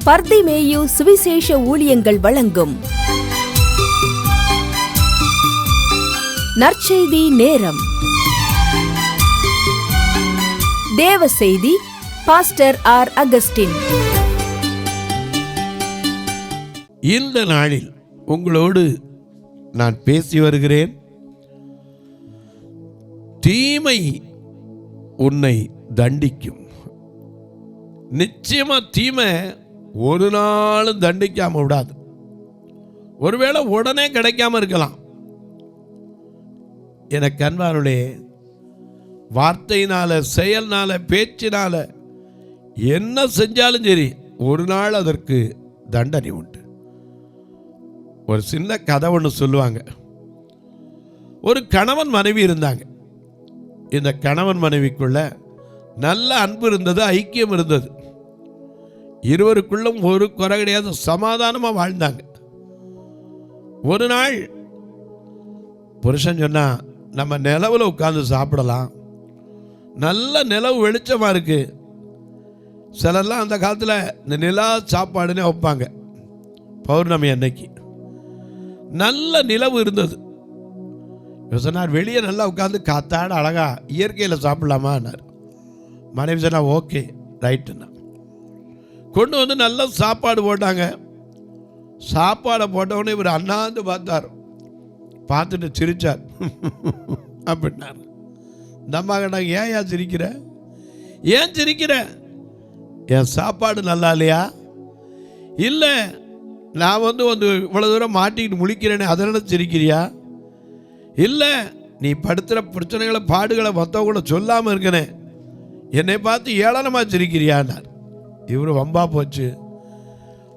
பர்திமேயு சுவிசேஷ ஊழியங்கள் வழங்கும் நற்செய்தி நேரம். தேவ செய்தி பாஸ்டர் ஆர். அகஸ்டின். இந்த நாளில் உங்களோடு நான் பேசி வருகிறேன். தீமை உன்னை தண்டிக்கும். நிச்சயமா தீமை ஒரு நாளும் தண்டிக்காம விடாது. ஒருவேளை உடனே கிடைக்காம இருக்கலாம். எனக்கு அன்பானவர்களே, வார்த்தையினால, செயல்னால, பேச்சினால என்ன செஞ்சாலும் சரி, ஒரு நாள் அதற்கு தண்டனை உண்டு. ஒரு சின்ன கதை ஒன்று சொல்லுவாங்க. ஒரு கணவன் மனைவி இருந்தாங்க. இந்த கணவன் மனைவிக்குள்ள நல்ல அன்பு இருந்தது, ஐக்கியம் இருந்தது. இருவருக்குள்ளும் ஒரு குறை கிடையாது, சமாதானமாக வாழ்ந்தாங்க. ஒரு நாள் புருஷன் சொன்னா, நம்ம நிலவில் உட்காந்து சாப்பிடலாம், நல்ல நிலவு வெளிச்சமாக இருக்கு. சிலர்லாம் அந்த காலத்தில் இந்த நிலா சாப்பாடுன்னு வைப்பாங்க. பௌர்ணமி அன்னைக்கு நல்ல நிலவு இருந்தது. சொன்னார், வெளியே நல்லா உட்காந்து காத்தாட அழகா இயற்கையில் சாப்பிடலாமான்னார். மனைவி சொன்னா, ஓகே ரைட்டுண்ணா. கொண்டு வந்து நல்ல சாப்பாடு போட்டாங்க. சாப்பாடை போட்டவுடனே இவர் அண்ணாந்து பார்த்தார். பார்த்துட்டு சிரிச்சார். அப்படின்னார். இந்த அம்மா கேட்டாங்க, ஏன் சிரிக்கிற? ஏன் சிரிக்கிற? என் சாப்பாடு நல்லா இல்லையா? இல்லை, நான் வந்து இவ்வளோ தூரம் மாட்டிக்கிட்டு முழிக்கிறேனே, அதனால சிரிக்கிறியா? இல்லை, நீ படுத்துகிற பிரச்சனைகளை, பாடுகளை மற்றவங்கள சொல்லாமல் இருக்கனே, என்னை பார்த்து ஏளனமாக சிரிக்கிறியான்னார். இவர் வம்பா போச்சு.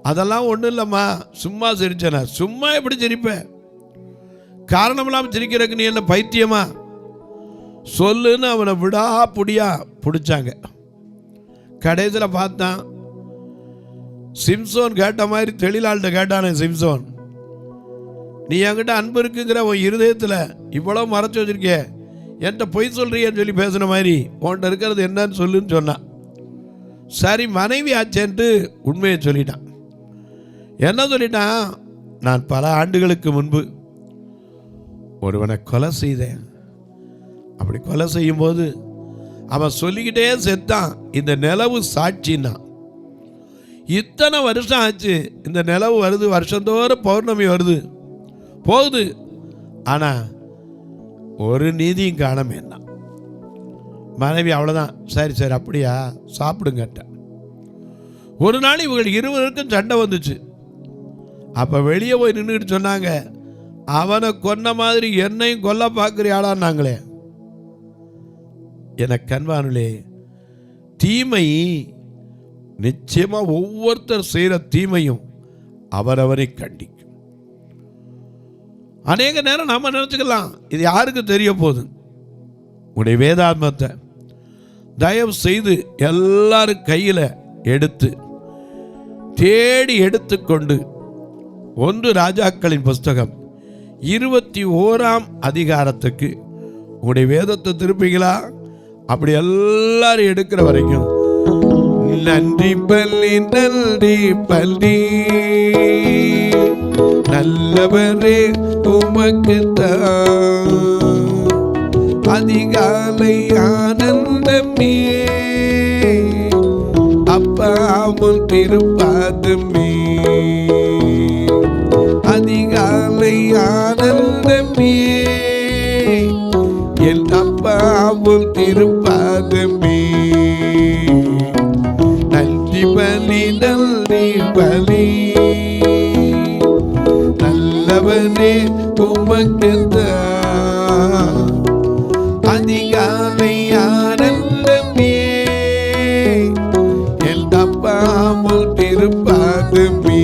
அதெல்லாம் ஒன்றும் இல்லைம்மா, சும்மா சிரிச்சேனா. சும்மா எப்படி சிரிப்பேன்? காரணம் இல்லாமல் சிரிக்கிறதுக்கு நீ என்ன பைத்தியமா? சொல்லுன்னு அவனை விடா புடியா பிடிச்சாங்க. கடைசியில் பார்த்தான், சிம்சோன் கேட்ட மாதிரி தெளிலாள்கிட்ட கேட்டானே, சிம்சோன், நீ என்கிட்ட அன்பு இருக்குங்கிற உன் இருதயத்தில் இவ்வளோ மறைச்சி வச்சிருக்கே, என்கிட்ட பொய் சொல்றியன்னு சொல்லி பேசுன மாதிரி உன்கிட்ட இருக்கிறது என்னன்னு சொல்லுன்னு சொன்னான். சரி, மனைவி ஆச்சேன்ட்டு உண்மையை சொல்லிட்டான். என்ன சொல்லிட்டான்? நான் பல ஆண்டுகளுக்கு முன்பு ஒருவனை கொலை செய்தேன். அப்படி கொலை செய்யும் போது அவன் சொல்லிக்கிட்டே செத்தான், இந்த நிலவு சாட்சின்னா. இத்தனை வருஷம் ஆச்சு, இந்த நிலவு வருது, வருஷந்தோறும் பௌர்ணமி வருது போகுது, ஆனா ஒரு நீதியும் காணாம. என்ன மனைவி அவ்வளோதான். சரி சரி அப்படியா, சாப்பிடுங்கட்ட. ஒரு நாள் இவங்க இருவருக்கும் சண்டை வந்துச்சு. அப்போ வெளியே போய் நின்றுட்டு சொன்னாங்க, அவனை கொன்ன மாதிரி என்னையும் கொல்ல பார்க்குறியாடான்னாங்களே. எனக்கு அன்பானுலே, தீமை நிச்சயமாக ஒவ்வொருத்தர் செய்கிற தீமையும் அவரவரை கண்டிக்கும். அநேக நேரம் நம்ம நினச்சிக்கலாம், இது யாருக்கு தெரிய போகுது? உடைய வேதாத்மத்தை தயவு செய்து எல்லாரும் கையில் எடுத்து தேடி எடுத்துக்கொண்டு 1 ராஜாக்களின் புஸ்தகம் 21ஆம் அதிகாரத்துக்கு உங்களுடைய வேதத்தை திருப்பிங்களா? அப்படி எல்லாரும் எடுக்கிற வரைக்கும் நன்றி பள்ளி நன்றி பள்ளி நல்லவரே உமக்குத்தான் அதிகாலை ஆனந்தமே அப்பாவும் திருப்பாதமே அதிகாலை ஆனந்தமே என் அப்பாவும் திருப்பாதமே நன்றி பலி நன்றி பலி நல்லவனே உமக்குத்தான் அதிகாலை ஆனந்தமே என் அப்பாவும் திருப்பாதமே.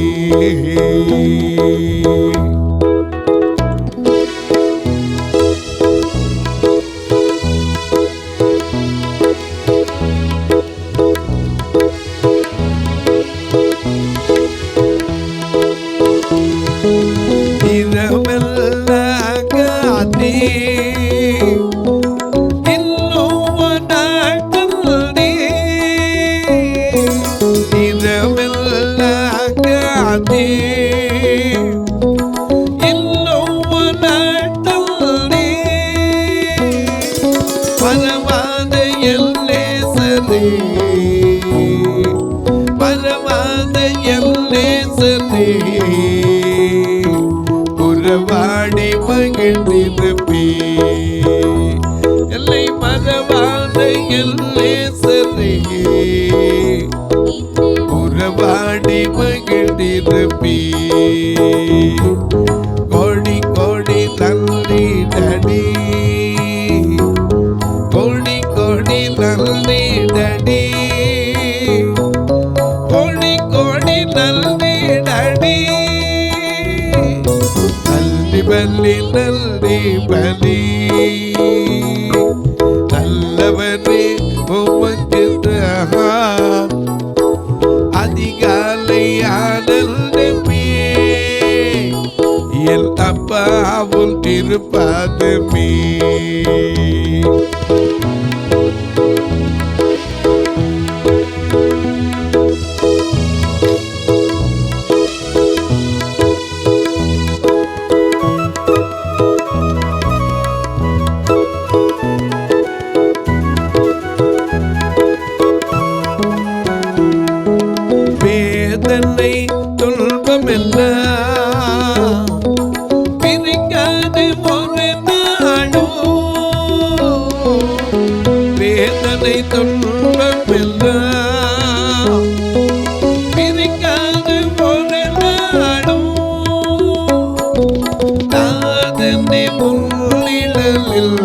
எல்லேசரே உறவாடி மகிழ்ந்திருப்பே. எல்லை மறவாத எல்லேசரே உறவாடி மகிழ்ந்திருப்பே. கோடி கோடி நன்றி டடி, கோடி கோடி நன்றி டடி, கோடி கோடி நன்றி டடி. நன்றி பலி நன்றி பலி நல்லவரே உமக்கு அதிகாலை ஆனந்தமே என் அப்பாவும் திருப்பாதமே. வேதனை துன்பமெல்லாம் பிரிக்காது ஒரு நாளும். வேதனை துன்பமெல்லாம் பிரிக்காது ஒரு நாளும். நாதனை முன்னிழலில்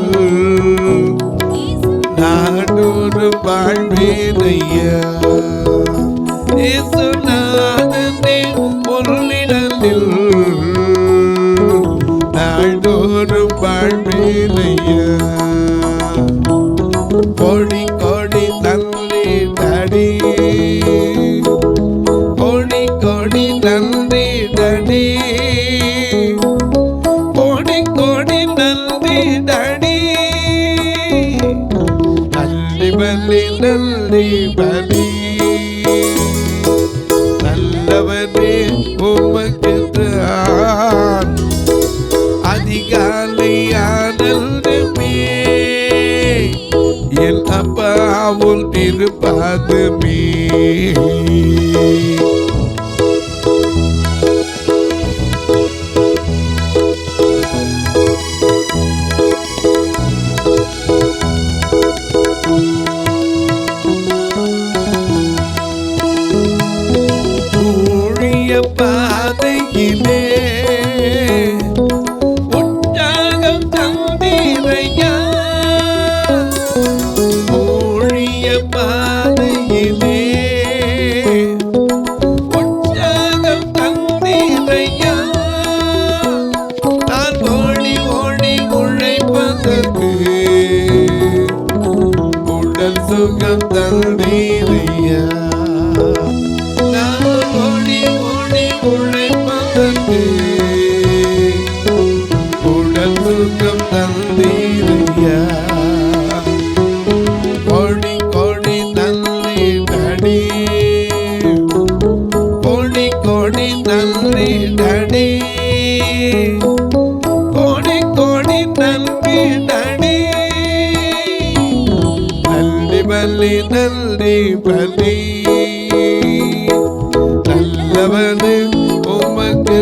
நாடொரு வாழ்வேனையா. இயேசுநாதனே முன்னிழலில் நாடொரு வாழ்வேனையா. கோடி கோடி நன்றி டடி, கோடி கோடி நன்றி டடி, கோடி கோடி நன்றி டடி. நன்றி பலி நன்றி பலி நல்லவரே உமக்கு அதிகாலை ஆனந்தமே என் அப்பாவும் திருப்பாதமே. பாதையிலே உற்சாகம் தந்தீரையா. ஊழிய பாதையிலே உற்சாகம் தந்தீரையா. நான் ஓடி ஓடி உழைப்பதற்கு உடல் சுகம் தந்தீரையா. உழைப்பதற்கு உடல் சுகம் தந்தீரையா. கோடி கோடி நன்றி டடி, கோடி கோடி நன்றி டடி, கோடி கோடி நன்றி டடி. நன்றி பலி நன்றி பலி நல்லவரே உமக்கு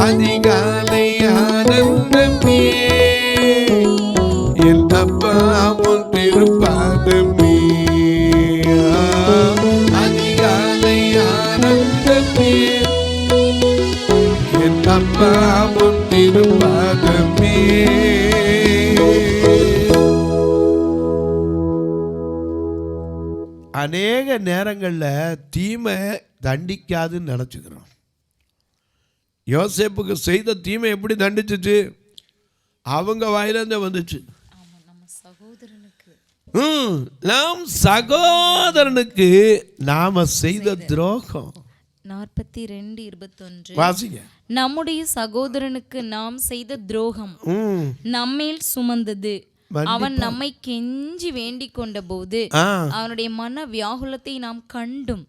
அதிகாலை ஆனந்தமே என் அப்பாவும் திருப்பாதமே. அதிகாலை ஆனந்தமே என் அப்பாவும் திருப்பாதமே. அநேக நேரங்களில் தீமை தண்டிக்காதுன்னு நினச்சிக்கிறோம். யோசேப்புக்கு செய்த தீமை எப்படி தண்டிச்சிச்சு? அவங்க வாயிலிருந்து வந்துச்சு. நாம் சகோதரனுக்கு நாம செய்த துரோகம். 42:21 வாசிங்க. நம்முடைய சகோதரனுக்கு நாம் செய்த துரோகம் நம்மேல் சுமந்தது. அவன் நம்மை கெஞ்சி வேண்டிக் கொண்ட போது அவனுடைய மன வியாகுலத்தை நாம் கண்டும்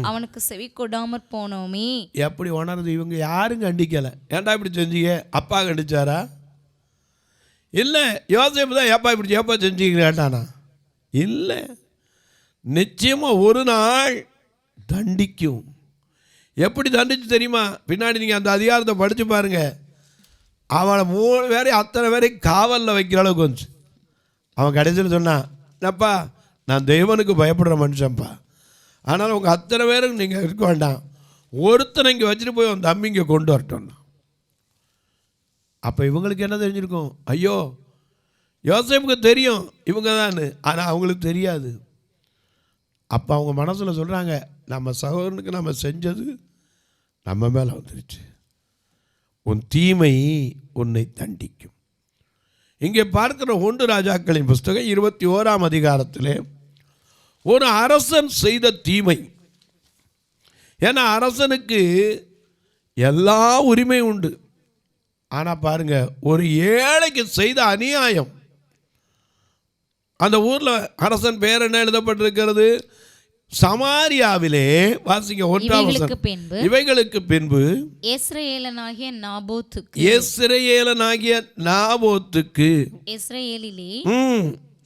அவனுக்கு செவி கொடாமற் போனோமே. எப்படி உணர்ந்து? இவங்க யாரும் கண்டிக்கல. ஏன்டா இப்படி செஞ்சீங்க? அப்பா கண்டிச்சாரா? இல்லை, யோசேப்பு தான் ஏப்பா இப்படி ஏப்பா செஞ்சீங்களாட்டானா? இல்லை, நிச்சயமாக ஒரு நாள் தண்டிக்கும். எப்படி தண்டிச்சு தெரியுமா? பின்னாடி நீங்கள் அந்த அதிகாரத்தை படித்து பாருங்கள். அவனை 3 பேரையும் அத்தனை பேரையும் காவலில் வைக்கிற அளவுக்கு வந்துச்சு. அவன் கடைசியில் சொன்னான், என்னப்பா நான் தெய்வனுக்கு பயப்படுற மனுஷன்ப்பா, ஆனால் உங்கள் அத்தனை பேரும் நீங்கள் இருக்க வேண்டாம், ஒருத்தனை இங்கே வச்சுட்டு போய் அவன் தம்பி இங்கே கொண்டு வரட்டோன்னா. அப்போ இவங்களுக்கு என்ன தெரிஞ்சிருக்கும்? ஐயோ யோசேப்புக்கு தெரியும் இவங்க தான், ஆனால் அவங்களுக்கு தெரியாது. அப்போ அவங்க மனசில் சொல்கிறாங்க, நம்ம சகோதரனுக்கு நம்ம செஞ்சது நம்ம மேலே வந்துருச்சு, உன் தீமை உன்னை தண்டிக்கும். இங்கே பார்க்கிற 1 ராஜாக்களின் புஸ்தகம் 21ஆம் அதிகாரத்திலே ஒரு அரசன் செய்த தீமை. ஏன்னா அரசனுக்கு எல்லா உரிமையும் உண்டு. ஆனால் பாருங்க, ஒரு ஏழைக்கு செய்த அநியாயம். அந்த ஊரில் அரசன் பேர் என்ன எழுதப்பட்டிருக்கிறது? சமாரியாவிலே வாசிங்க 1ஆம் வசனம். இவைகளுக்கு பின்பு இஸ்ரவேலனாகிய நாபோத்துக்கு இஸ்ரவேலிலே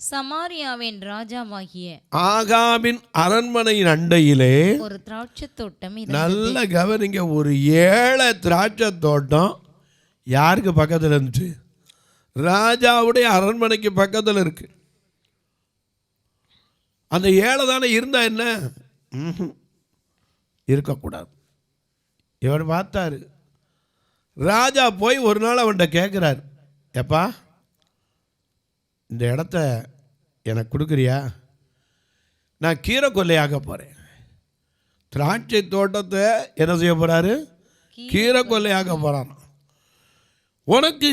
சமாரியாவின் ராஜாவாகிய ஆகாபின் அரண்மனையின் அண்டையிலே ஒரு திராட்சை தோட்டம். நல்ல கவனிங்க, ஒரு ஏழை திராட்சை தோட்டம் யாருக்கு பக்கத்தில் இருந்துச்சு? ராஜாவுடைய அரண்மனைக்கு பக்கத்தில் இருக்கு. அந்த ஏழை தானே இருந்தா என்ன? இருக்கக்கூடாது. இவர் பார்த்தாரு. ராஜா போய் ஒரு நாள் அவன்கிட்ட கேட்குறார், எப்பா இந்த இடத்த எனக்கு கொடுக்குறியா? நான் கீரை கொல்லையாக போகிறேன். திராட்சை தோட்டத்தை என்ன செய்ய போகிறாரு? கீரை கொல்லையாக போகிறான். உனக்கு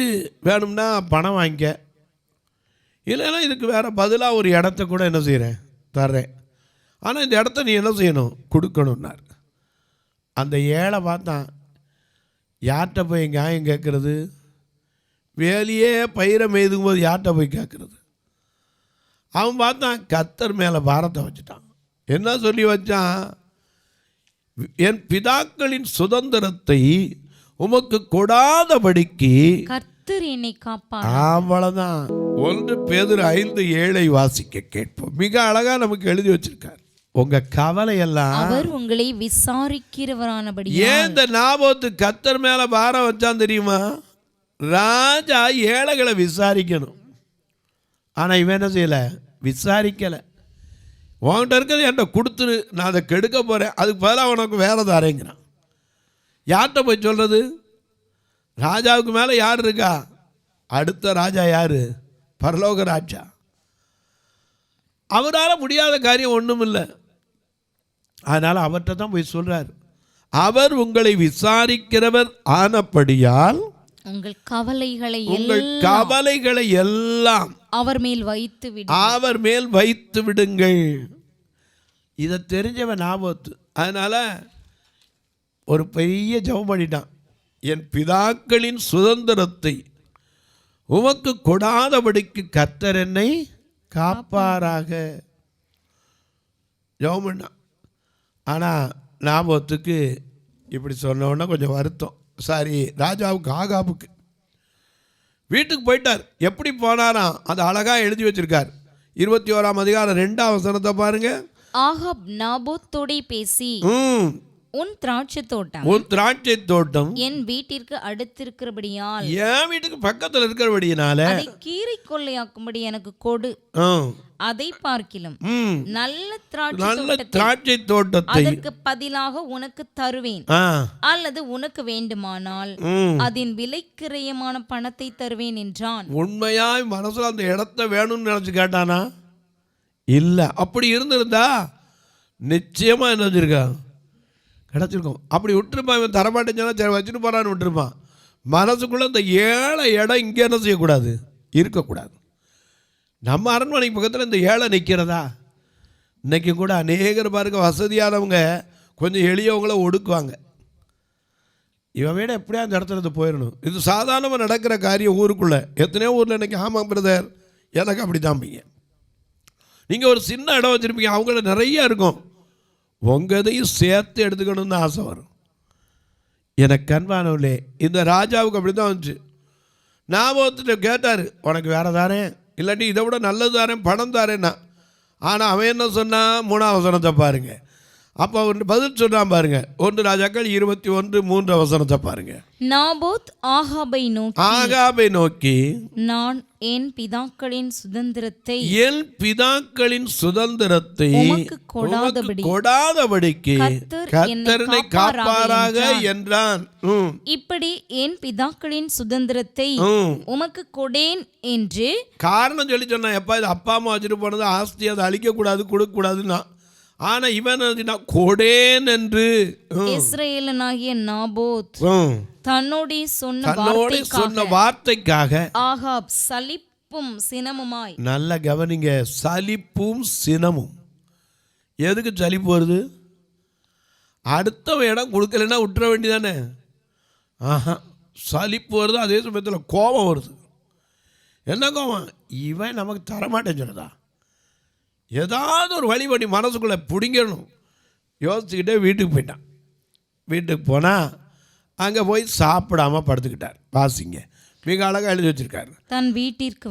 வேணும்னா பணம் வாங்கிக்க, இல்லைன்னா இதுக்கு வேறு பதிலாக ஒரு இடத்த கூட என்ன செய்கிறேன், தர்றேன். ஆனால் இந்த இடத்த நீ என்ன செய்யணும்? கொடுக்கணுன்னார். அந்த ஏழை பார்த்தான், யார்கிட்ட போய் நியாயம் கேட்குறது? வேலையே பயிரை மேய்தும் போது யார்கிட்ட போய் கேட்குறது? அவன் பார்த்தான், கர்த்தர் மேலே பாரத்தை வச்சுட்டான். என்ன சொல்லி வச்சான்? என் பிதாக்களின் சுதந்திரத்தை உமக்கு கொடாதபடிக்கு கர்த்தர் என்னை காப்பார். அவ்வளவுதான். 1 பேதுரு 5:7 வாசிக்க கேட்போம். மிக அழகா நமக்கு எழுதி வச்சிருக்கார். உங்க கவலை எல்லாம் அவர் உங்களை விசாரிக்கிறவரானபடி. ஏன் இந்த நாபோத்து கர்த்தர் மேல பாரம் வச்சான் தெரியுமா? ராஜா ஏழைகளை விசாரிக்கணும். ஆனா இவன் என்ன செய்யல? விசாரிக்கல. உன்கிட்ட இருக்கிறது என்கிட்ட கொடுத்துரு, நான் அதை கெடுக்க போறேன், அதுக்கு பதிலாக உனக்கு வேற தாரேங்கிறான். யார்கிட்ட போய் சொல்றது? ராஜாவுக்கு மேலே யார் இருக்கா? அடுத்த ராஜா யாரு? பரலோக ராஜா. அவரால் முடியாத காரியம் ஒன்றும் இல்லை. அதனால் அவர்கிட்ட தான் போய் சொல்றார். அவர் உங்களை விசாரிக்கிறவர் ஆனபடியால் உங்கள் கவலைகளை எல்லாம் அவர் மேல் வைத்து விடுங்கள். இதை தெரிஞ்சவன் நாபோத்து. அதனால ஒரு பெரிய ஜெபம் பண்ணிட்டான். என் பிதாக்களின் சுதந்திரத்தை உமக்கு கொடாதபடிக்கு கர்த்தர் என்னை காப்பாராக ஜெபம் பண்ணான். ஆனால் நாபோத்துக்கு இப்படி சொன்னோன்னா கொஞ்சம் வருத்தம். சாரி, ராஜாவுக்கு ஆகாபுக்கு. வீட்டுக்கு போயிட்டார். எப்படி போனாராம்? அது அழகாக எழுதி வச்சிருக்கார். 21ஆம் அதிகாரம் 2ஆம் வசனத்தை பாருங்க. ஆகாப் நாபோத்தோடே பேசி, உன் திராட்சை தோட்டம் என் வீட்டிற்கு அடுத்திருக்கிறபடியால், என் வீட்டுக்கு பக்கத்தில் இருக்கிறபடியினால அதை கீரை கொள்ளையாக்கும்படி எனக்கு கொடு. அதை பார்க்கிலும் நல்ல திராட்சை தோட்டத்தை அதற்கு பதிலாக உனக்கு தருவேன், அல்லது உனக்கு வேண்டுமானால் அதன் விலைக்கிரயமான பணத்தை தருவேன் என்றான். உண்மையாய் மனசுல அந்த இடத்த வேணும்னு நினைச்சு கேட்டானா? இல்ல. அப்படி இருந்திருந்தா நிச்சயமா என்ன செஞ்சிருக்கா? கிடச்சிருக்கும். அப்படி விட்டுருப்பான். இவன் தரமாட்டேன்னு சரி வச்சுட்டு போறான்னு விட்டுருப்பான். மனசுக்குள்ள இந்த ஏழை இடம் இங்கே என்ன செய்யக்கூடாது? இருக்கக்கூடாது. நம்ம அரண்மனைக்கு பக்கத்தில் இந்த ஏழை நிற்கிறதா? இன்றைக்கி கூட அநேகர் பாருங்க, வசதியானவங்க கொஞ்சம் எளியவங்கள ஒடுக்குவாங்க. இவன் வீட எப்படியா அந்த இடத்துல இருந்து போயிடணும். இது சாதாரணமாக நடக்கிற காரியம் ஊருக்குள்ளே. எத்தனையோ ஊரில் இன்றைக்கி ஆமாம் பிரதர், எனக்கு அப்படி தாம்பிங்க. நீங்கள் ஒரு சின்ன இடம் வச்சுருப்பீங்க, அவங்கள நிறையா இருக்கும். உங்களையும் சேர்த்து எடுத்துக்கணும்னு ஆசை வரும். எனக்கு அன்பானவர்களே, இந்த ராஜாவுக்கு அப்படி தான் வந்துச்சு. நாபோத்துட்ட கேட்டார், உனக்கு வேறு தாரேன், இல்லாட்டி இதை விட நல்லது தாரேன், பணம் தாரேன்னா. ஆனால் அவன் என்ன சொன்னான்? 3ஆம் வசனத்தை பாருங்க. அப்போ அவன் பதில் சொன்னான் பாருங்க. 1 ராஜாக்கள் 21:3 வசனத்தை பாருங்க. நாபோத் ஆகாபை நோக்கி நான் என் பிதாக்களின் சுதந்திரத்தை உமக்கு கொடாதபடிக்கு கர்த்தர் என்னை காப்பாராக என்றான். இப்படி என் பிதாக்களின் சுதந்திரத்தை உமக்கு கொடேன் என்று காரணம் சொல்லி சொன்னான். எப்பா இது அப்பா அம்மா வச்சுட்டு போனது ஆஸ்தி, அதை அழிக்கக்கூடாது, கொடுக்கக்கூடாதுன்னா. ஆனா இவன் கொடேன் என்று இஸ்ரவேலனாகிய நாபோத் தன்னோடு சொன்ன வார்த்தைக்காக ஆகாப் சலிப்பும் சினமுமாய். நல்ல கவனிங்க, சலிப்பும் சினமும். எதுக்கு சலிப்பு வருது? அடுத்த இடம் கொடுக்கலன்னா விட்டுற வேண்டியதானே. சலிப்பு வருது, அதே சமயத்தில் கோபம் வருது. என்ன கோபம்? இவன் நமக்கு தரமாட்டேன்னு சொல்லுதா, ஏதாவது ஒரு வழி பண்ணி மனசுக்குள்ளே பிடிங்கணும் யோசிச்சுக்கிட்டே வீட்டுக்கு போயிட்டான். வீட்டுக்கு போனால் அங்கே போய் சாப்பிடாம படுத்துக்கிட்டார். வாசிங்க, மிக அழகாக எழுதி வச்சிருக்காரு. தன் வீட்டிற்கு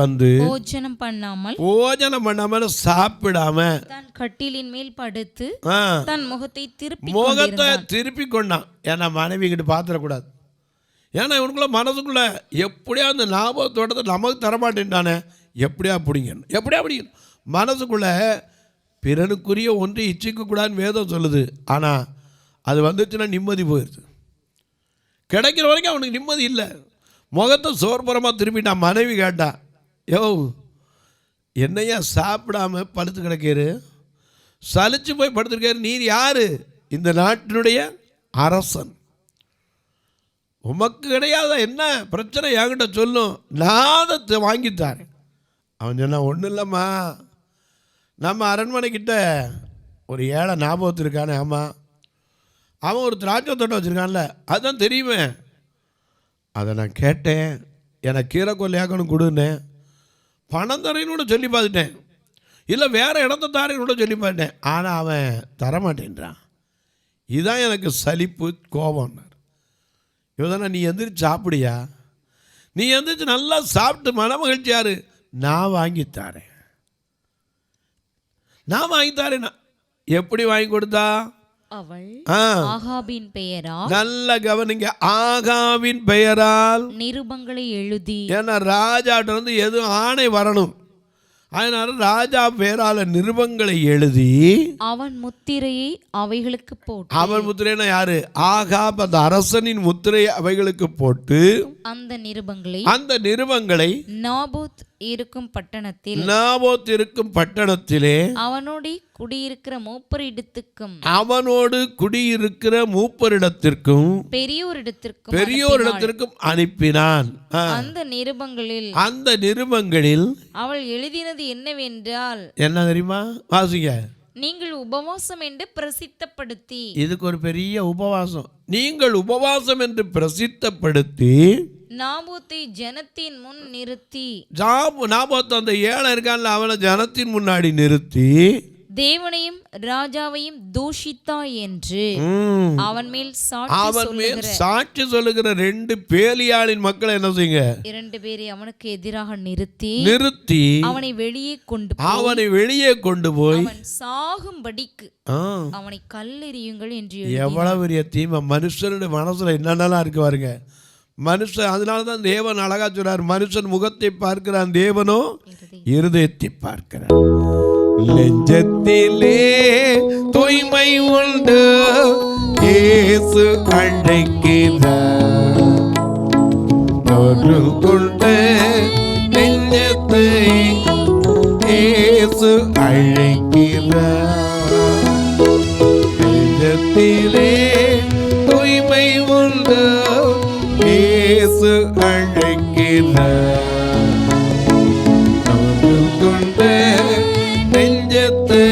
வந்து போஜனம் பண்ணாமல் சாப்பிடாம தன் கட்டிலின் மேல் படுத்து தன் முகத்தை திருப்பி கொண்டான். ஏன்னா மனைவி கிட்ட பாத்திரக்கூடாது. ஏன்னா இவனுக்குள்ள மனசுக்குள்ள எப்படியா அந்த ஞாபகத்தோட்டத்தை நமக்கு தரமாட்டேன்டானே, எப்படியா பிடிக்கணும் மனசுக்குள்ள பிறனுக்குரிய ஒன்று இச்சிக்கக்கூடாதுன்னு வேதம் சொல்லுது. ஆனால் அது வந்துச்சுன்னா நிம்மதி போயிடுது. கிடைக்கிற வரைக்கும் அவனுக்கு நிம்மதி இல்லை. முகத்தை சோர்புறமாக திரும்பிட்டான். மனைவி கேட்டா, யோ என்னையா சாப்பிடாம படுத்து கிடக்காரு, சலிச்சு போய் படுத்துருக்காரு, நீர் யாரு? இந்த நாட்டினுடைய அரசன், உமக்கு கிடையாத என்ன பிரச்சனை என்கிட்ட சொல்லும், நாதத்தை வாங்கித்தாரு. அவன் சொன்னான், ஒன்றும் இல்லைம்மா, நம்ம அரண்மனைக்கிட்ட ஒரு ஏழை ஞாபகத்து இருக்கானே. ஆமாம், அவன் ஒரு திராட்சை தோட்டம் வச்சுருக்கான்ல, அதுதான் தெரியுமே. அதை நான் கேட்டேன், எனக்கு கீரை கொல்லையாக்கணும் கொடுன்னேன். பணம் தரேன்னு சொல்லி பார்த்துட்டேன், இல்லை வேறு இடத்த தாரேன்னு சொல்லி பார்த்துட்டேன். ஆனால் அவன் தரமாட்டேன்றான். இதுதான் எனக்கு சலிப்பு, கோபம்னார். இவதானே, நீ எந்திரிச்சு சாப்பிடியா, நீ எந்திரிச்சு நல்லா சாப்பிட்டு மன மகிழ்ச்சியாரு, நான் வாங்கித்தாரேன். எப்படி வாங்கி கொடுத்தா? அவள் ஆகாபின் பெயரால், நல்ல கவனிங்க, ஆகாபின் பெயரால் நிருபங்களை எழுதி. ஏன்னா ராஜாட்ட வந்து எதுவும் ஆணை வரணும், அதனால ராஜா பேரால நிருபங்களை எழுதி அவன் முத்திரையை அவைகளுக்கு போட்டு. அவன் முத்திரைனா யாரு? ஆகாப் அந்த அரசனின் முத்திரையை அவைகளுக்கு போட்டு அந்த நிருபங்களை நாபோத் இருக்கும் பட்டணத்திலே அவனோடு குடியிருக்கிற மூப்பரிடத்திற்கும் பெரியோரிடத்திற்கும் அனுப்பினான். அந்த நிருபங்களில் அவள் எழுதினது என்னவென்றால், என்ன தெரியுமா? வாசிங்க. நீங்கள் உபவாசம் என்று பிரசித்தப்படுத்தி. இதுக்கு ஒரு பெரிய உபவாசம். நீங்கள் உபவாசம் என்று பிரசித்தப்படுத்தி நாபோத்தை ஜனத்தின் முன் நிறுத்தி. நாபோத் அந்த ஏழை இருக்கான்ல, அவனை ஜனத்தின் முன்னாடி நிறுத்தி தேவனையும் ராஜாவையும் தூஷித்தாய் என்று அவன் மேல் சாட்சி சொல்லுகிற 2 பேலியாளின் மக்களை என்ன செய்யுங்க? 2 பேரை அவனுக்கு எதிராக நிறுத்தி அவனை வெளியே கொண்டு போய் அவன் சாகும்படிக்கு அவனை கல்லெறியுங்கள் என்று. எவ்வளவு பெரிய தீமை! மனுஷனுடைய மனசுல என்னென்னலாம் இருக்கு பாருங்க. மனுஷன், அதனாலதான் தேவன் அழகா சொல்றார், மனுஷன் முகத்தை பார்க்கிறான், தேவனோ இருதயத்தை பார்க்கிறார். நெஞ்சத்திலே தூய்மை உண்டு, இயேசு அழைக்கிறார். கொண்டு நெஞ்சத்தை இயேசு அழைக்கிறார். நெஞ்சத்திலே தூய்மை உண்டு, இயேசு அழைக்கிறார். கொண்டு நெஞ்சத்தை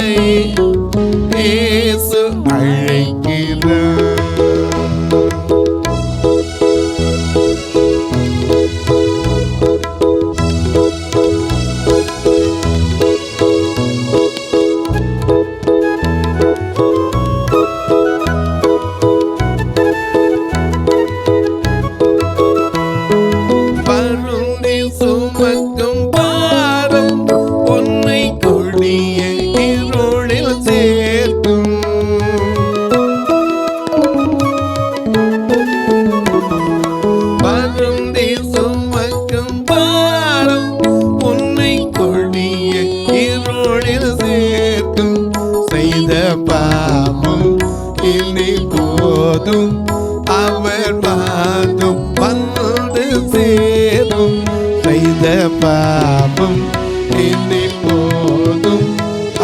இயேசு அழைக்கிறார். வருந்தி சுமக்கும் பாரம் உன்னை கொடு போதும் அவர் பாதம் வந்து சேரும். செய்த பாபம் இனி போதும்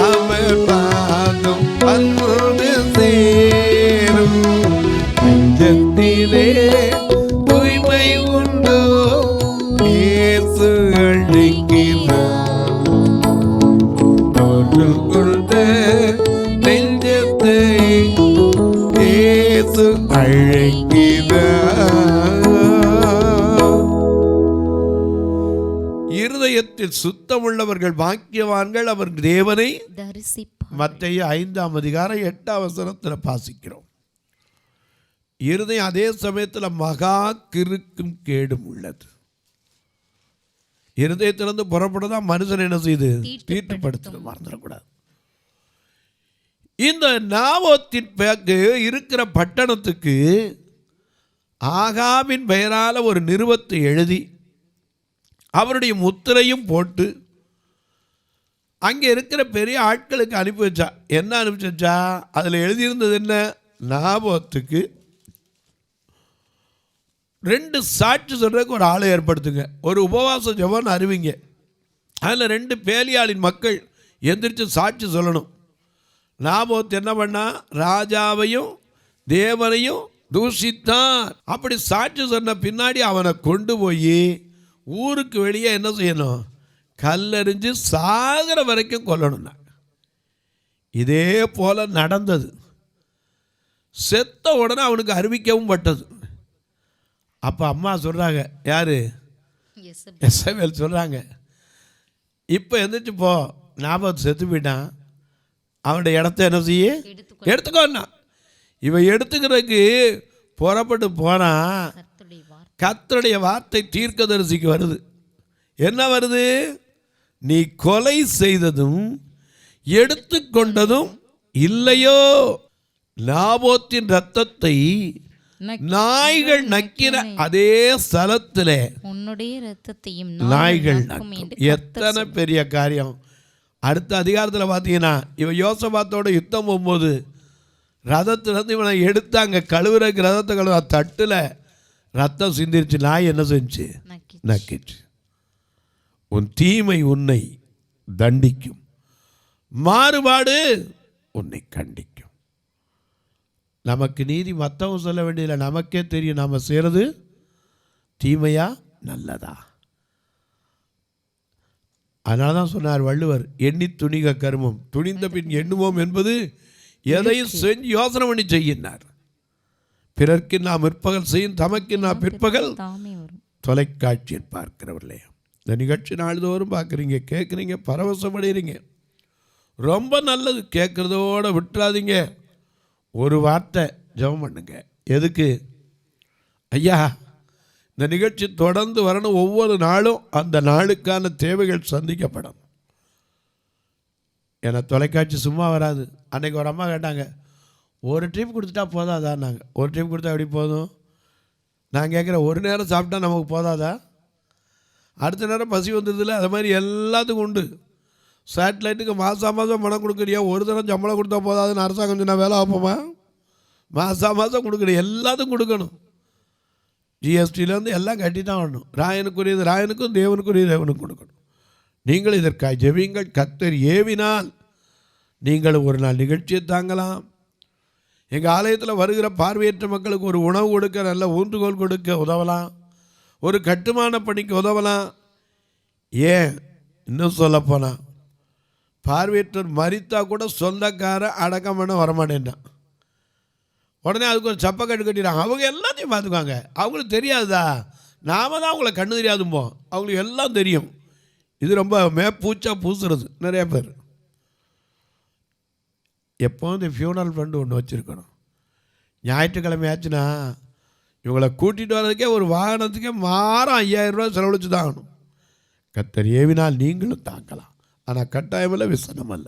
அவர் பாதம் வந்து சேரும். நெஞ்சத்திலே தூய்மை உண்டோ இயேசு அழைக்கிறார். தோற்றுக்கொண்ட நெஞ்சத்தை இயேசு அழைக்கிறார். இருதயத்தில் சுத்தமுள்ளவர்கள் பாக்கியவான்கள், அவர் தேவனை தரிசிப்பார். மத்தேயு 5ஆம் அதிகாரம் 8ஆம் வசனத்தில் வாசிக்கிறோம். இருதயம் அதே சமயத்தில் மகா கிறுக்கும் கேடும் உள்ளது. இருதயத்திலிருந்து புறப்படதான் மனுஷன் என்ன செய்து தீட்டுப்படுத்த மறந்துடக்கூடாது. இந்த நாபோத்தின் பேக்கு இருக்கிற பட்டணத்துக்கு ஆகாபின் பெயரால் ஒரு நிருபத்தை எழுதி அவருடைய முத்திரையும் போட்டு அங்கே இருக்கிற பெரிய ஆட்களுக்கு அனுப்பி வச்சா. என்ன அனுப்பி வச்சா? அதில் எழுதியிருந்தது என்ன? நாபோத்துக்கு 2 சாட்சி சொல்றதுக்கு ஒரு ஆளை ஏற்படுத்துங்க, ஒரு உபவாச ஜெபம்னு அறிவிங்க. அதில் 2 பேலியாளின் மக்கள் எந்திரிச்சு சாட்சி சொல்லணும். நாபோத் என்ன பண்ணா? ராஜாவையும் தேவனையும் தூஷித்தான். அப்படி சாட்சி சொன்ன பின்னாடி அவனை கொண்டு போய் ஊருக்கு வெளியே என்ன செய்யணும்? கல்லெறிஞ்சு சாகிற வரைக்கும் கொல்லணும்னா. இதே போல நடந்தது. செத்த உடனே அவனுக்கு அறிவிக்கவும் பட்டது. அப்போ அம்மா சொல்கிறாங்க, யார்? எசபேல் சொல்கிறாங்க, இப்போ எந்திரிச்சு போ, நாபோத் செத்து போயிட்டான், அவனுடைய இடத்த என்ன செய்ய எடுத்துக்கோன்னா. இவன் எடுத்துக்கிறதுக்கு புறப்பட்டு போனால் கர்த்தருடைய வார்த்தை தீர்க்கதரிசிக்கு வருது. என்ன வருது? நீ கொலை செய்ததும் எடுத்துக்கொண்டதும் இல்லையோ, நாபோத்தின் ரத்தத்தை நாய்கள் நக்கிற அதே ஸ்தலத்தில் உன்னுடைய ரத்தத்தையும் நாய்கள் நக்கும். எத்தனை பெரிய காரியம்! அடுத்த அதிகாரத்தில் பார்த்தீங்கன்னா, இவன் யோசபாத்தோட யுத்தம் போகும்போது ரதத்திலிருந்து இவனை எடுத்தாங்க, கழுவுறதுக்கு ரதத்தை கழுவ தட்டில் ரத்தம் சிந்திருச்சு. நாய் என்ன செஞ்சு? நக்கிச்சு. உன் தீமை உன்னை தண்டிக்கும், மாறுபாடு உன்னை கண்டிக்கும். நமக்கு நீதி மற்றவங்க சொல்ல வேண்டியதில்லை, நமக்கே தெரியும் நாம் செய்கிறது தீமையா நல்லதா. அதனால தான் சொன்னார் வள்ளுவர், எண்ணி துணிக கருமம் துணிந்த பின் எண்ணுவோம் என்பது எதையும் செஞ்சு யோசனை பண்ணி செய்யினார். பிறர்க்கு நாம் பிற்பகல் செய்யும் தமக்கு நாம் பிற்பகல். தொலைக்காட்சியில் பார்க்கிறவர்களே, இந்த நிகழ்ச்சி நாள்தோறும் பார்க்குறீங்க, கேட்குறீங்க, பரவசமடைகிறீங்க. ரொம்ப நல்லது. கேட்குறதோடு விட்டுறாதீங்க. ஒரு வார்த்தை ஜெபம் பண்ணுங்க. எதுக்கு? ஐயா, இந்த நிகழ்ச்சி தொடர்ந்து வரணும். ஒவ்வொரு நாளும் அந்த நாளுக்கான தேவைகள் சந்திக்கப்படும். ஏன்னா தொலைக்காட்சி சும்மா வராது. அன்றைக்கி ஒரு அம்மா கேட்டாங்க, ஒரு ட்ரிப் கொடுத்துட்டா போதாதா? நாங்கள் ஒரு ட்ரிப் கொடுத்தா எப்படி போதும்? நான் கேட்குறேன், ஒரு நேரம் சாப்பிட்டா நமக்கு போதாதா? அடுத்த நேரம் பசி வந்துடுதில்ல? அது மாதிரி எல்லாத்துக்கும் உண்டு. சேட்டலைட்டுக்கு மாதம் பணம் கொடுக்குறியா? ஒரு தரம் சம்பளம் கொடுத்தா போதாதுன்னு அரசாங்கம் சொன்னால் வேலை ஆப்போமா? மாதம் கொடுக்கணும், எல்லாத்துக்கும் கொடுக்கணும். ஜிஎஸ்டியிலேருந்து எல்லாம் கட்டி தான் வரணும். ராயனுக்குரியது ராயனுக்கும், தேவனுக்குரியது தேவனுக்கும் கொடுக்கணும். நீங்கள் இதற்காக ஜெபியுங்கள். கர்த்தர் ஏவினால் நீங்கள் ஒரு நாள் நிகழ்ச்சியை தாங்கலாம். எங்கள் ஆலயத்தில் வருகிற பார்வையற்ற மக்களுக்கு ஒரு உணவு கொடுக்க, நல்ல ஊன்றுகோல் கொடுக்க உதவலாம். ஒரு கட்டுமான பணிக்கு உதவலாம். ஏன் இன்னும் சொல்லப்போனால், பார்வையற்றோர் மரித்தா கூட சொந்தக்கார அடக்கம் பண்ண வரமாட்டேன்ட்டான். உடனே அதுக்கு ஒரு சப்பக்கட்டு கட்டிடுறாங்க. அவங்க எல்லாத்தையும் பார்த்துக்குவாங்க. அவங்களுக்கு தெரியாதுதா? நாம தான் அவங்கள கண்ணு தெரியாதும்போ, அவங்களுக்கு எல்லாம் தெரியும். இது ரொம்ப பூச்சா பூசுறது நிறைய பேர். எப்போவும் இந்த ஃபியூனரல் ஃபண்டு ஒன்று வச்சுருக்கணும். ஞாயிற்றுக்கிழமை ஆச்சுன்னா இவங்களை கூட்டிகிட்டு வர்றதுக்கே ஒரு வாகனத்துக்கே மாதம் 5000 ரூபா செலவழிச்சு தான் ஆகணும். கர்த்தர் ஏவினால் நீங்களும் தாக்கலாம். ஆனால் கட்டாயமில்லை, விசனம் அல்ல.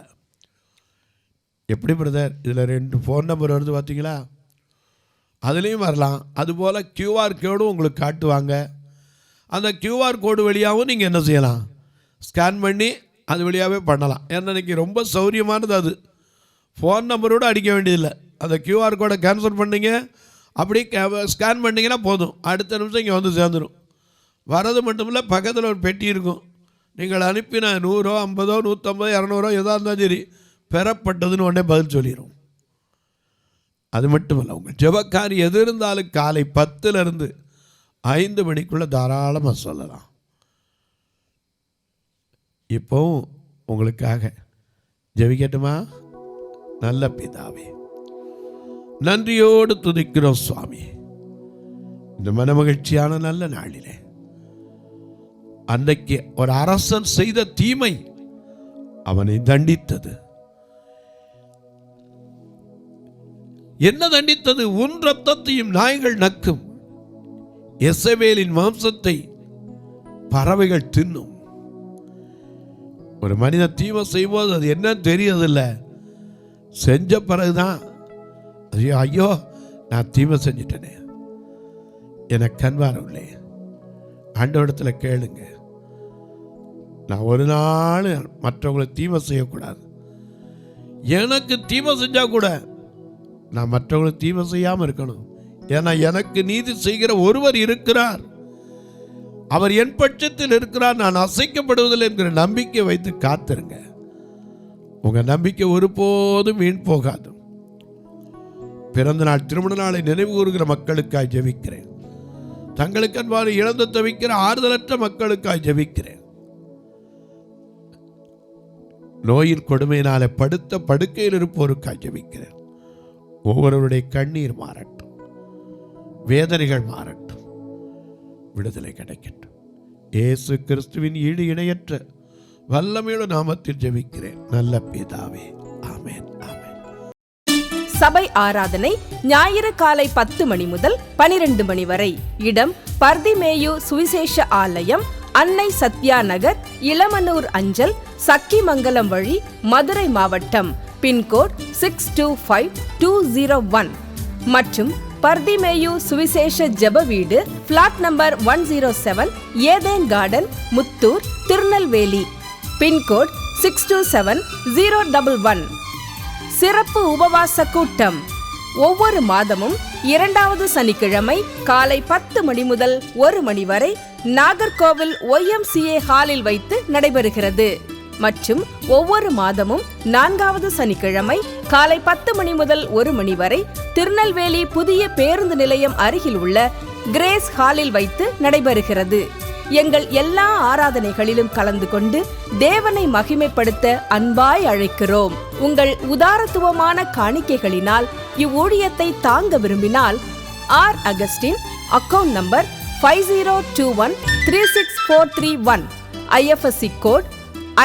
எப்படி பிரதர்? இதில் 2 ஃபோன் நம்பர் வருது பார்த்தீங்களா? அதுலேயும் வரலாம். அதுபோல் QR கோடும் உங்களுக்கு காட்டுவாங்க. அந்த QR கோடு வழியாகவும் நீங்கள் என்ன செய்யலாம்? ஸ்கேன் பண்ணி அது வழியாகவே பண்ணலாம். ஏன்னா இன்றைக்கி ரொம்ப சௌரியமானது அது. ஃபோன் நம்பரோடு அடிக்க வேண்டியதில்லை. அந்த QR கோடை கேன்சல் பண்ணிங்க, அப்படி ஸ்கேன் பண்ணிங்கன்னா போதும், அடுத்த நிமிஷம் இங்கே வந்து சேர்ந்துடும். வரது மட்டும் இல்லை, பக்கத்தில் ஒரு பெட்டி இருக்கும். நீங்கள் அனுப்பின 100, 50, 150, 200 எதாக இருந்தாலும் சரி, பெறப்பட்டதுன்னு உடனே பதில் சொல்லிடும். அது மட்டும் இல்லை, உங்கள் ஜெபக்காரி எது இருந்தாலும் காலை 10லேருந்து 5 மணிக்குள்ளே தாராளமாக சொல்லலாம். இப்போவும் உங்களுக்காக ஜெபிக்கட்டுமா? நல்ல பிதாவே, நன்றியோடு துதிக்கிறோம் சுவாமி. இந்த மனமகிழ்ச்சியான நல்ல நாளிலே அன்றைக்கு ஒரு அரசன் செய்த தீமை அவனை தண்டித்தது. என்ன தண்டித்தது? உன் ரத்தத்தையும் நாய்கள் நக்கும், எசபேலின் மாம்சத்தை பறவைகள் தின்னும். ஒரு மனிதன் தீமை செய்யும்போது அது என்னன்னு தெரியறதில்லை. செஞ்ச பிறகுதான் ஐயோ நான் தீமை செஞ்சிட்டேனே, எனக்கு கண்வாரவில்லை. ஆண்டவரிடத்தில் கேளுங்க, நான் ஒரு நாள் மற்றவங்களை தீமை செய்யக்கூடாது. எனக்கு தீமை செஞ்சா கூட நான் மற்றவங்களை தீமை செய்யாமல் இருக்கணும். ஏன்னா எனக்கு நீதி செய்கிற ஒருவர் இருக்கிறார், அவர் என் பட்சத்தில் இருக்கிறார், நான் அசைக்கப்படுவதில்லை என்கிற நம்பிக்கை வைத்து காத்திருங்க. உங்கள் நம்பிக்கை ஒருபோதும் வீண் போகாது. பிறந்த நாள் திருமண நாளை நினைவு கூறுகிற மக்களுக்காய் ஜெபிக்கிறேன். தங்களுக்கு அன்பான இழந்து தவிக்கிற ஆறுதலற்ற மக்களுக்காய் ஜெபிக்கிறேன். நோயின் கொடுமையினாலே படுத்த படுக்கையில் இருப்போருக்காய் ஜெபிக்கிறேன். ஒவ்வொருவருடைய கண்ணீர் மாறட்டும், வேதனைகள் மாறட்டும், விடுதலை கிடைக்கட்டும். இயேசு கிறிஸ்துவின் ஈடு இணையற்ற வல்லமையுள்ள நாமத்தில் ஜெபிக்கிறேன் நல்ல பிதாவே, ஆமென், ஆமென். சபை ஆராதனை ஞாயிறு காலை 10 மணி முதல் 12 மணி வரை. இடம் பர்திமேயு சுவிசேஷ ஆலயம், அன்னை சத்யா நகர், இளமனூர் அஞ்சல், சக்கிமங்கலம் வழி, மதுரை மாவட்டம். பின்கோட் 625201 மற்றும் பர்திமேயு சுவிசேஷ ஜெப வீடு, flat number 107, Eden Garden, Muthur, Tirunelveli. Pincode 627011. சிறப்பு உபவாச கூட்டம் ஒவ்வொரு மாதமும் 2வது சனிக்கிழமை காலை 10 மணி முதல் 1 மணி வரை நாகர்கோவில் YMCA ஹாலில் வைத்து நடைபெறுகிறது. மற்றும் ஒவ்வொரு மாதமும் 4வது சனிக்கிழமை காலை 10 மணி முதல் 1 மணி வரை திருநெல்வேலி புதிய பேருந்து நிலையம் அருகில் உள்ள கிரேஸ் ஹாலில் வைத்து நடைபெறுகிறது. எங்கள் எல்லா ஆராதனைகளிலும் கலந்து கொண்டு தேவனை மகிமைப்படுத்த அன்பாய் அழைக்கிறோம். உங்கள் உதாரத்துவமான காணிக்கைகளினால் இவ்வூழியத்தை தாங்க விரும்பினால் R Augustine, account number 5021364331, IFSC code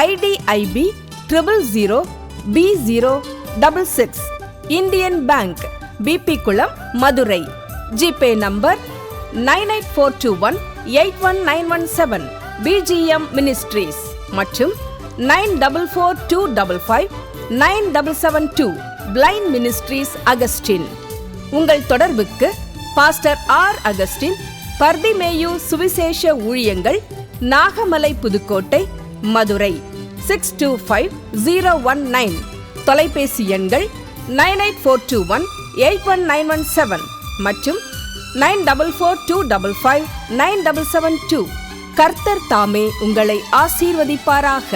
IDIB 000B066, Indian Bank, BP Kulam, Madurai. GPay number 9842181917, BGM Ministries மற்றும் 9442559772, பிளைண்ட் மினிஸ்ட்ரீஸ் அகஸ்டின். உங்கள் தொடர்புக்கு பாஸ்டர் ஆர் அகஸ்டின், பர்திமேயு சுவிசேஷ ஊழியங்கள், நாகமலை, புதுக்கோட்டை, மதுரை 625019. தொலைபேசி எண்கள் 9842181917 மற்றும் 9442559772. கர்த்தர் தாமே உங்களை ஆசீர்வதிப்பாராக.